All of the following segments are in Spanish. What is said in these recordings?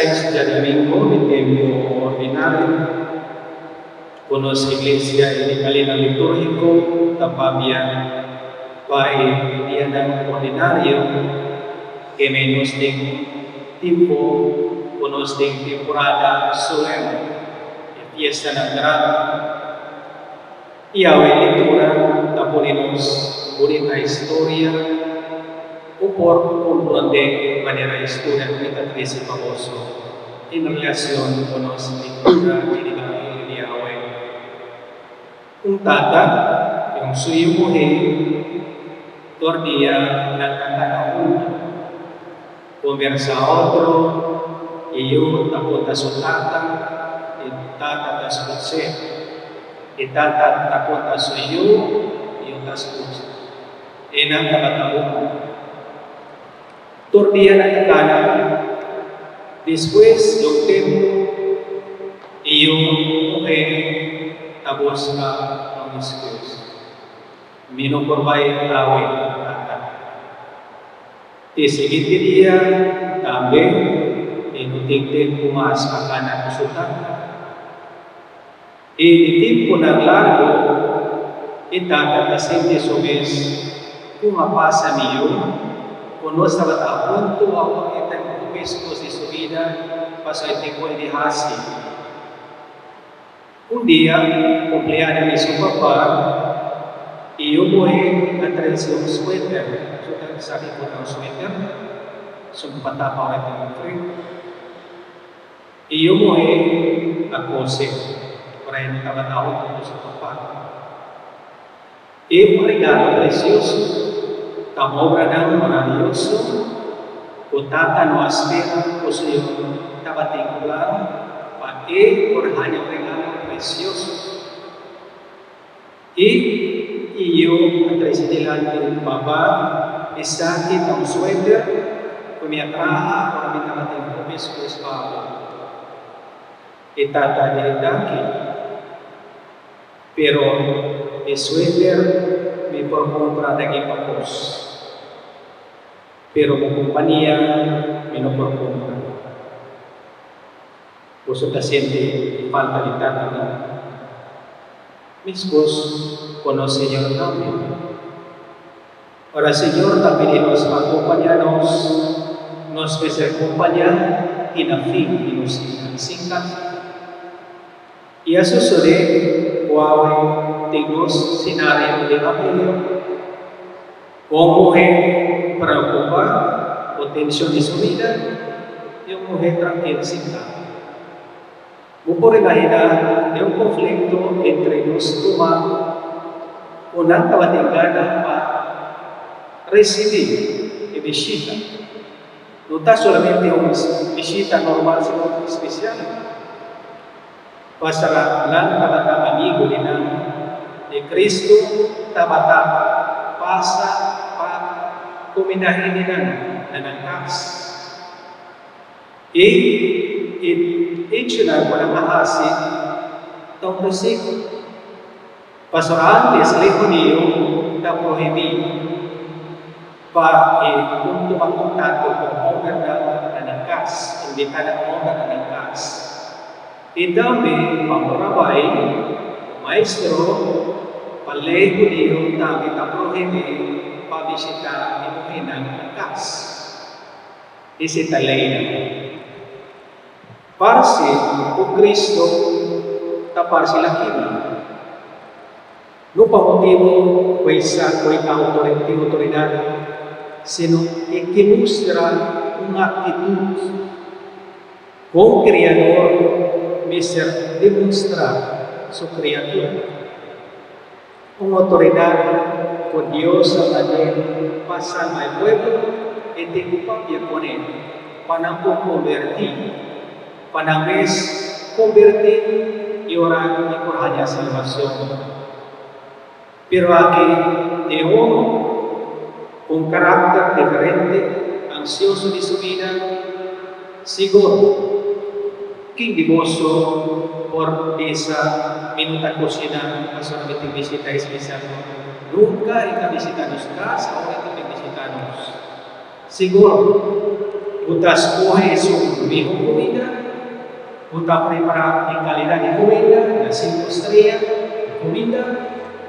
16 de domingo, mi tiempo ordinario, con la iglesia y calidad litúrgico, tapabia pai día ng ordinario, que menos de tiempo, con los de temporada solemne, de fiesta nagrada, y a lectura tapolinos bonita historia, o por comprender manera historia de Cristo famoso en relación con los lectura y la Biblia hoy. Un tata, yung suyo mujer, tornilla nagkakana uno, conversa otro, iyo takot na sa tata, itata na sa kutse, itata takot na sa iyo na sa kutse. Enang nakataon. Tornilla nagkakana, después yung templo, iyo mujer, tapos na ang Diyos. Minukurbay awin ata. Di siguiente día, también, inuting-ting pumas ang anak usutan. Initin po ng largo, itatatasin di subis, pumapasa niyo, kuno sa batapon, tuwawang itang kubis ko si subida, pasaitin ko inihasi. Un día, cumpleaños de su papá, y yo voy a traer un suéter. Yo sabi ko ng suéter, sumpata pa rin ng frío. Y yo voy a coser, para yung tabatawag ko sa papá. Y un regalo precioso, tan obra ng maravilloso, kutata no aspera, o siyo tabating claro, pati por hanyang regalo precioso. Y yo, atrás delante del papá, está aquí un suéter, que me atraja, para mí también tengo mismo espalda. Y tata de aquí. Pero el suéter me por comprar de aquí papos. Pero con compañía, me no por comprar. Pues usted siente falta de tata, ¿no? Mis hijos con el Señor también. Ahora, Señor, también nos acompañanos, nos acompaña y la fin y nos ensinca. Y eso seré, guau, tenemos escenario de familia, con mujer preocupada, o tensión de su vida, y una mujer tranquila, por imaginar de un conflicto entre los humanos, una cabatingana para recibir y visita. No está solamente una visita normal, sino especial. Pasará lang tabatang amigo de Cristo, tabatang pasa para kuminahin nila na nangkas. Hecho na walang mahasin, itong prosik. Pasaraan des lejos niyo na prohibi pa kung tumakuntato kung obra na nangkas, hindi ka na obra na nangkas. Idami pamurabay, maestro, paleho niyo na kita prohibi pabisita inuhin ng nangkas. Isitalay na. Parsi o Kristo tapar sila kini. No pamotibo kuisa kuita autoridad sino ikimustra una actitud con Creador miser demonstra su criatura. Una autoridad con Dios a pasar al pueblo y te ocupar con él para convertir. Panangis, convertir y orar y por hanya salvación. Pero aquí, de uno, con carácter diferente, ansioso de su vida, seguro, quindimoso por esa minuta cocina, solamente visita especial. Nunca hay que visitarnos casa, ahora hay que visitarnos. Seguro, Uta escoge su mejor comida, uta prepara en calidad de comida, las 5 estrellas de comida,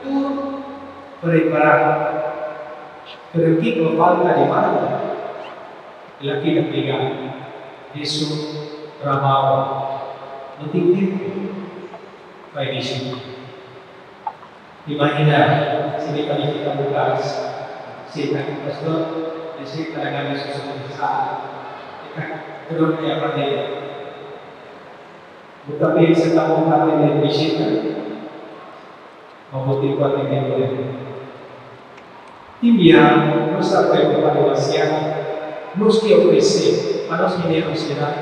tú preparar. Pero aquí no falta de mano, la que le pega, eso trabajo, no tiene tiempo para iniciar. Imagina si me califican lugares, si el pastor dice que la gana es pero que aprender. Muchas veces estamos hablando de visita, como tipo de tiempo. Tibia nuestra preocupación nos que ofrecer a los generosidad,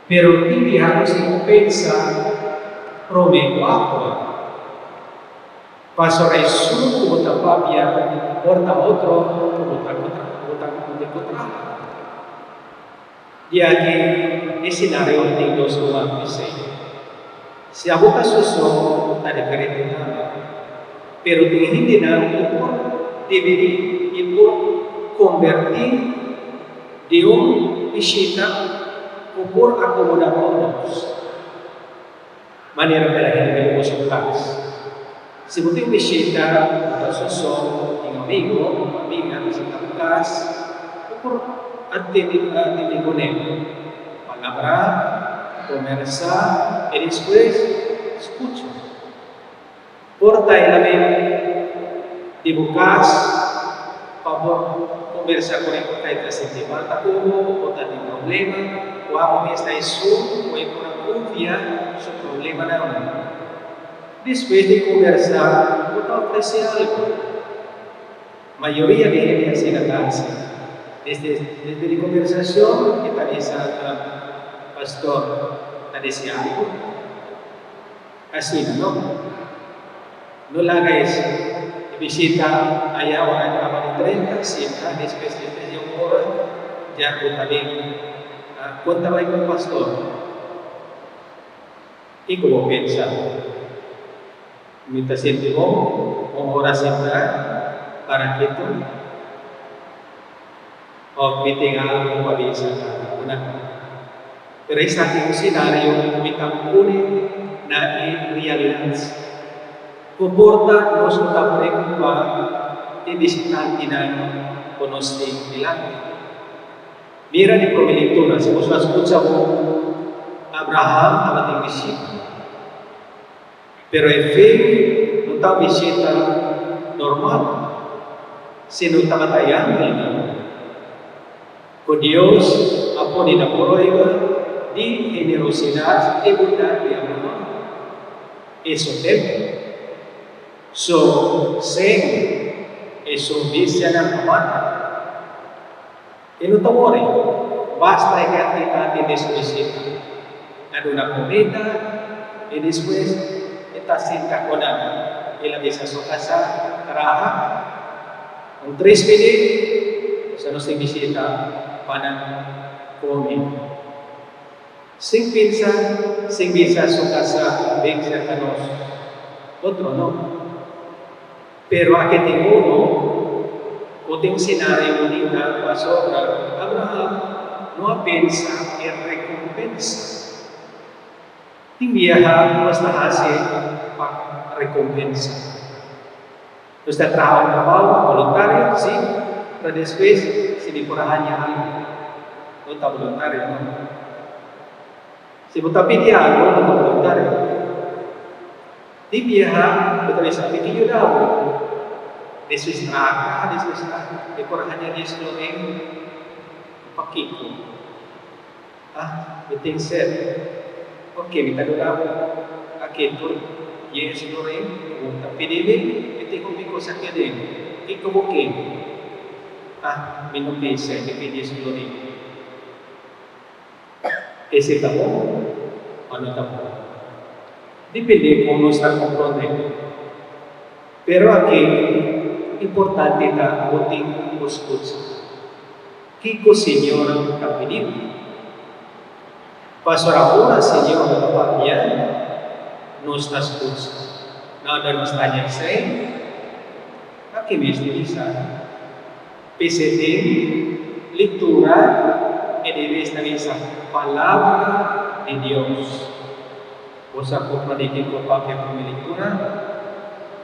pero tibia nos recompensa prometo agua. Paso resumo como tapapia, porta otro, como contra. Ya que escenario de los humanos se aboca su son a diferente nada, pero de general debería y por convertir de un visita o por acomodarnos manera que la gente lo usa. Si você visita a sua som, um amigo, amiga, visita a casa, por atender com ele, palabra, conversar, e depois escuta. Porta ele de buscar, favor, conversar com ele, porque ele se tem falta como, ou tem problema, ou algo está isso, ou ele confia seu problema na hora. Después de conversar, uno ofrece algo. Mayoría de gente así la casa. Desde la conversación, que parece pastor, parece algo. Así, ¿no? No la haga eso. Visita allá ahora a 30, sienta, después de una hora, ya también. Cuéntame con el pastor. ¿Y cómo piensa? Minta siempre hora siempre para que tú o que tenga algo para bisa pero es aquí un escenario que pone na realidad comporta nos está preocupa de visitante na conocer delante. Mira di promelitura, se vos escuchamos Abraham estaba de visita. Pero el fe no está visita normal, sino está batallando con Dios, a poner la prueba de generosidad y bondad de Abraham. Eso debe. Sem eso dice a la mamá. Y no te muere, basta que te visita. Dar una comida y después está cerca con él. Él avisa a su casa, trabaja. Con 3 meses, se nos visita para comer. Sin pensar a su casa, ven cercanos. Otro no. Pero aquí tengo uno, o tengo un escenario bonito, pasó Abraham, no piensa en recompensa. Viajar nuestra hacia para recompensa. Nuestra trabajo voluntario, sí, pero después se le por hanya algo. No está voluntario, no. Si vos pide algo, no está voluntario. Di viajar, betul bisa bikin yudau. Después trabajar, después de por hanya di seluruh pakiku. Betul set. Oke, minta doa. Oke, tur yes seluruh. Tapi dia betul komiko sakit dia. Iko bukin. Minum bisa, tapi dia seluruh. Ese tamu, ano tamu. Depende cómo está comprendendo. Pero aquí, importante está botín escucha. ¿Qué Señor ha pedido? Pastor ahora, Señor, ya no está escucha. Nada nos tanya saya. Aquí me está PCT, lectura y debes de esa palabra de Dios. Vos acompañé con papel con mi lectura.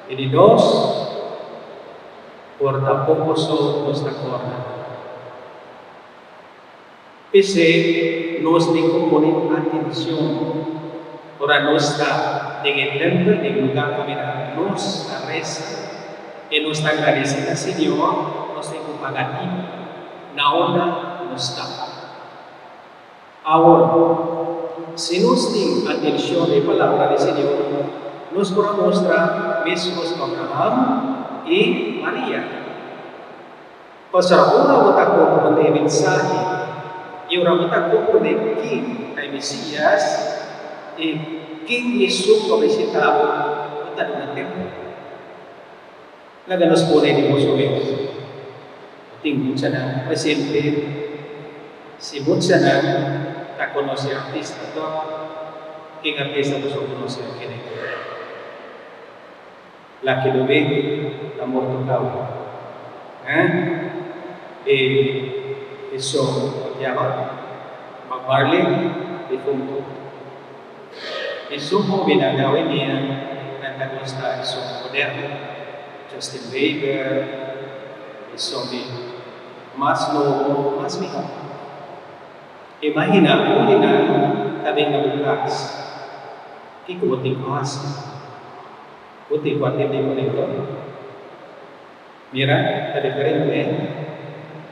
Y dos, por tampoco son nuestra corda. Ese nos dijo poner atención. Ahora no está en el templo, en el lugar donde nos reza, y nos está agradecida, Señor, nos tengo pagativo. Ahora no está. Ahora, si nos tiene atención de la palabra del Señor, nos podrá mostrar mismos Abraham y María. Pues ahora vamos comprender el mensaje y ahora vamos comprender quién es el Mesías y quién Jesús ha visitado en la tierra. La que nos pone en los oídos. Tengo mucha presente, si mucha la conoce artista, ¿quién artista no se conoce a quién es? La que lo ve, la muerto cabo. Eso llama Bob Marley difunto. Eso joven a hoy día, la costa eso moderno, Justin Bieber, eso más nuevo, más mejor. Imagina, una también a buscar. ¿Qué como te pasa? ¿Vos te guardas de conector? Mira, está diferente.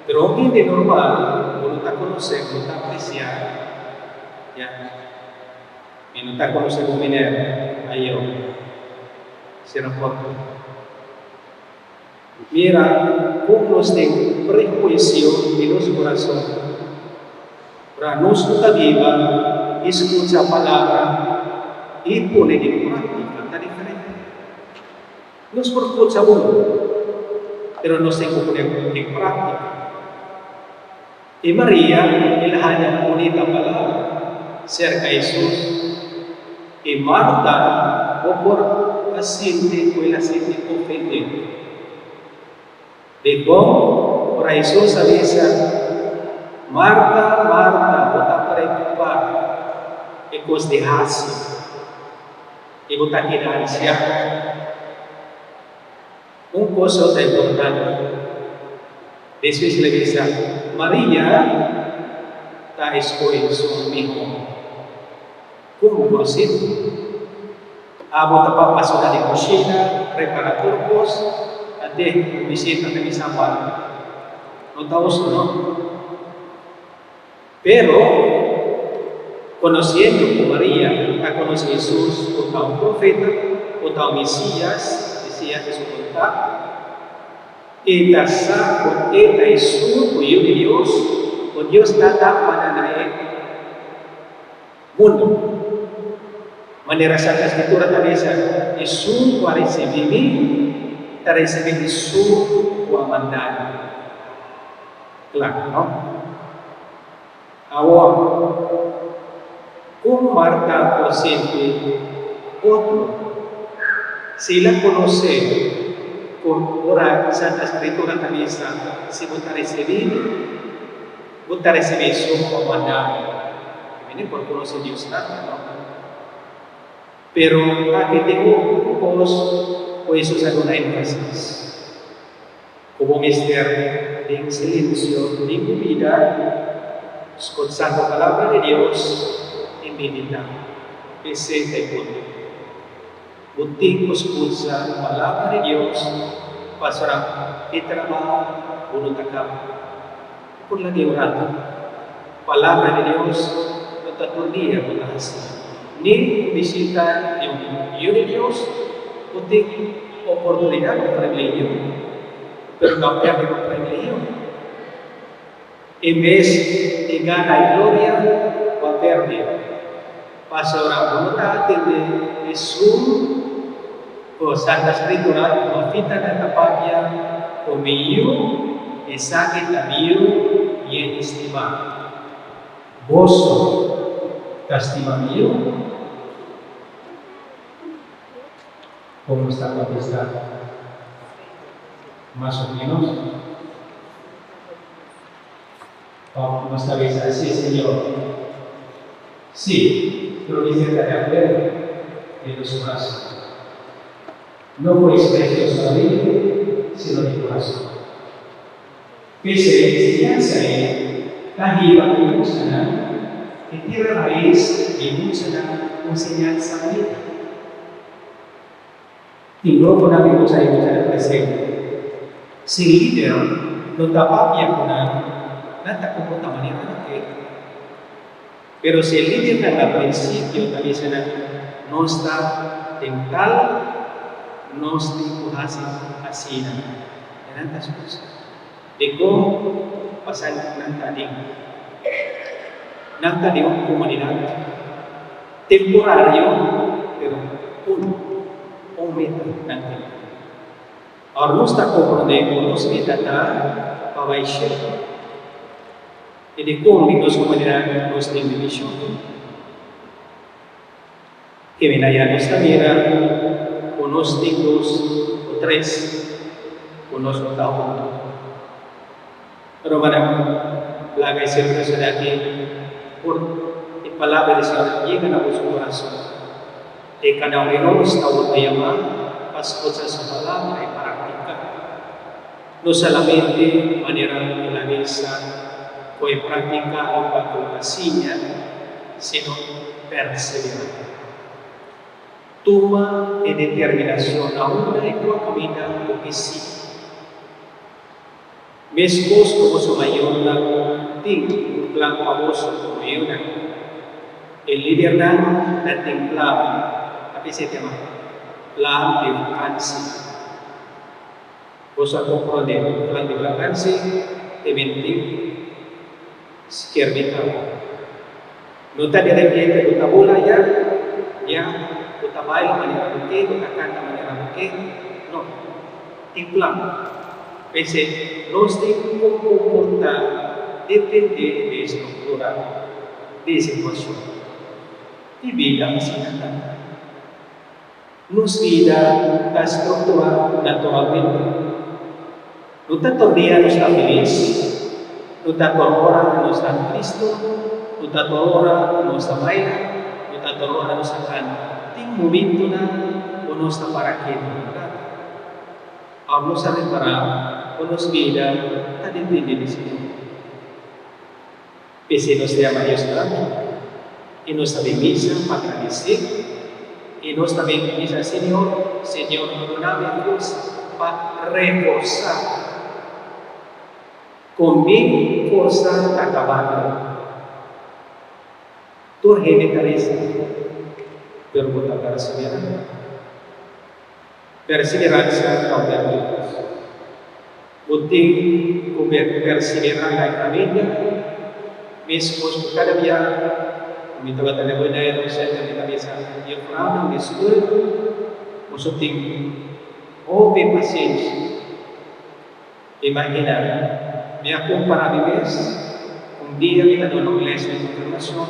Pero alguien de normal, uno está conociendo, uno está apreciando, ¿ya? Y no está conociendo minero, ahí yo, se reporta. Mira, cómo nos tiene prejuicio en nuestro corazón. Para nuestra vida, escucha palabra y pone en práctica, está diferente. Nos escucha uno, pero no se pone en práctica. Y María, él hanya bonita palabra cerca de Jesús. Y Marta, o por asiente, o el asiente ofendido. De cómo para Jesús avisa, Marta, Marta, vos estás preocupada, y vos dejaste, y vos estás quedando. Un cosa tan importante. Después le dice, María está escogiendo su hijo. ¿Cómo procede? Abo tapar pasar de cocina, preparar turcos, ante visita de mis abuelos. No estamos, ¿no? Pero, conociendo a María, a conocer a Jesús, como un profeta, como Mesías, Mesías de su voluntad, y tasar con esta Jesús, con Dios, con Dios está para él mundo. Manera Santa Escritura también dice, Jesús va a recibir, va a recibir Jesús va a mandar. Claro, ¿no? Ahora, ¿cómo Marta posible otro? Si la conoce, con ora Santa Escritura también está, si vos a recibir Jesús va a mandar. Viene por conocer Dios tanto, ¿no? Pero aquí tengo pocos, pues eso es una énfasis. Como mister en silencio, en mi vida, escuchando la palabra de Dios y meditando. Ese es el punto. Contigo escucha la palabra de Dios, pasará el trabajo, uno te acaba. Por la que orando, palabra de Dios, no está todo el día con la ni visita de un Dios de Dios, o tiene oportunidad de privilegio, pero no pierde el privilegio. En vez de ganar gloria, va a perder. Pasa la voluntad de Jesús, por Santa Escritura, no fita de la patria, conmigo, y saque también y en estimado. Vos, estima mío, ¿cómo está la amistad? Más o menos. Vamos a ver así, Señor. Sí, pero dice que aprende en los corazones. No por expresión solamente, sino de corazón. Pese enseñanza tangible que funciona, que tiene raíz y funciona enseñanza vida. Y luego la vimos ahí en el presente. Si líder no tapa bien con nada comporta manera que. Pero si el líder al principio también no está en tal, no está así, en tantas cosas. De cómo pasar nanta de una comunidad temporario, pero un meta nanti. Ahora no está comprendendo los metas para baixar. E de como nos comunidad nos tem división. Que ven allá nuestra vida, con los dos o tres, con los juntos. Pero para la que se presenta aquí, por la palabra del Señor llega a vuestro corazón. De cada uno de nosotros llamar las cosas de su palabra y practicar. No solamente de manera de la mesa, fue practicado bajo la silla, sino perseverar. Toma en determinación a una y tu camina lo que sí. Mesmos como su mayor tiene un plan famoso como una. El líder la templada, a veces se llama plan de vacancia. Vos comprender el plan de vacancia de 20 izquierda. No te arrepientes de tu bola ya, tu baila manera de tu canta manera de no, en plan. Pese los de comportar depende de estructura, de situación. Y vida así nada. Nos vida la estructura naturalmente. No tanto día no está feliz, no tanto hora no está Cristo, no tanto hora no está baila, no tanto hora no está canta. Tiene un momento o no está para qué. Vamos a reparar con los vida a depender de Señor. Pese nos llama Dios y nos está misa para agradecer y nos está misa Señor, no dame Dios para reforzar con mi fuerza acabada. Tu remeteresa, pero por perseverar. Perseverancia no perdemos. Buting perseverar en la vida, mismo cada día, mi trabajo de buena educación de la mesa, y el programa de escuela, nosotros obedecemos paciencia. Imagina, me acompaña a mi vez, un día me da una iglesia de confirmación,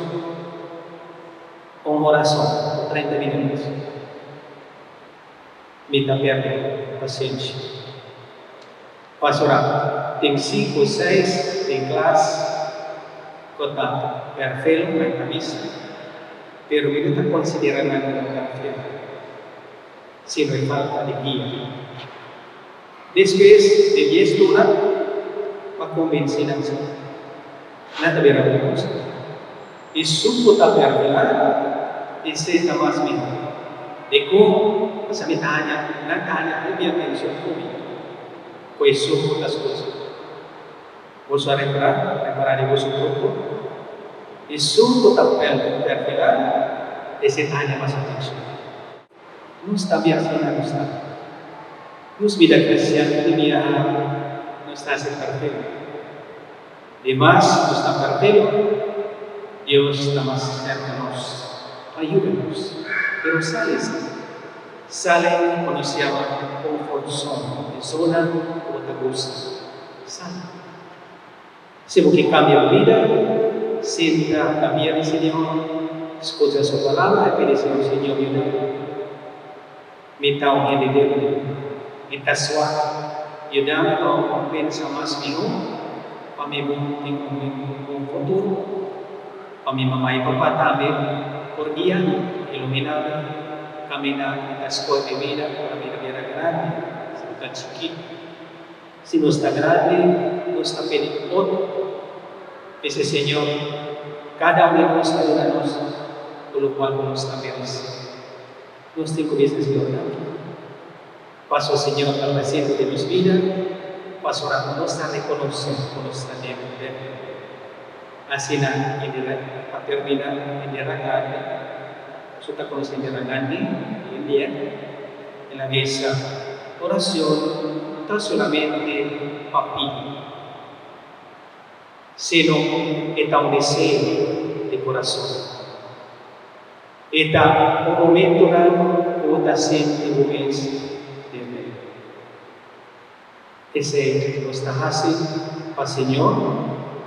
con oración, 30 minutos. Me dá paciente. Pastor, tem 5 ou 6 em classe, contato, perfil na camisa, pero ele está considerando o perfil, se não falta de guia. Depois de 10 turnos, para convencer a gente, nada veremos. E supo está perfilado, e se está mais melhor. De como sa mitanya, nagkanya, hindi ang pensyon ko. Question po las cosas. Vos a reparar y vos un grupo. Y su papel perfilar es el año más atención. No está bien así, no está. Nos vida cristiana no está sin perfil. Además, no está perfil. Dios está más cerca de nosotros. Ayúdenos. Pero sale cuando se llama comfort zone, zona como te gusta. Sale. Si porque cambia la vida, sienta también el Señor, escucha su palabra y pide al Señor ayuda. Minta un genio, minta suave, ayuda a pensar más bien, pamibunting uming futuro, pamimamay papatami, kurgian, iluminado, kami na kasko de vida, kami na vida grande, sa chiquit, si nos está grande, nos está penipot, ese Señor, cada uno de nos ayúdanos, por lo cual nos está mereciendo. Nos te comienzas a orar. Paso, Señor, al reciente de nos vida, paso a nos a reconocer, nos a ver. Así na, en paternidad, en la grande, nosotros conocemos la grande, en día, en la mesa, oración, no solamente papi, sino está un deseo de corazón. Está un momento que está siempre momento de ver. Ese nos está haciendo para el Señor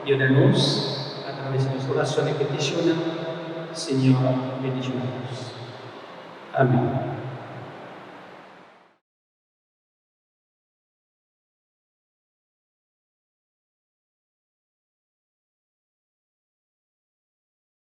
y ayúdanos a través de nuestra oración y petición. Señor, bendiciones. Amén.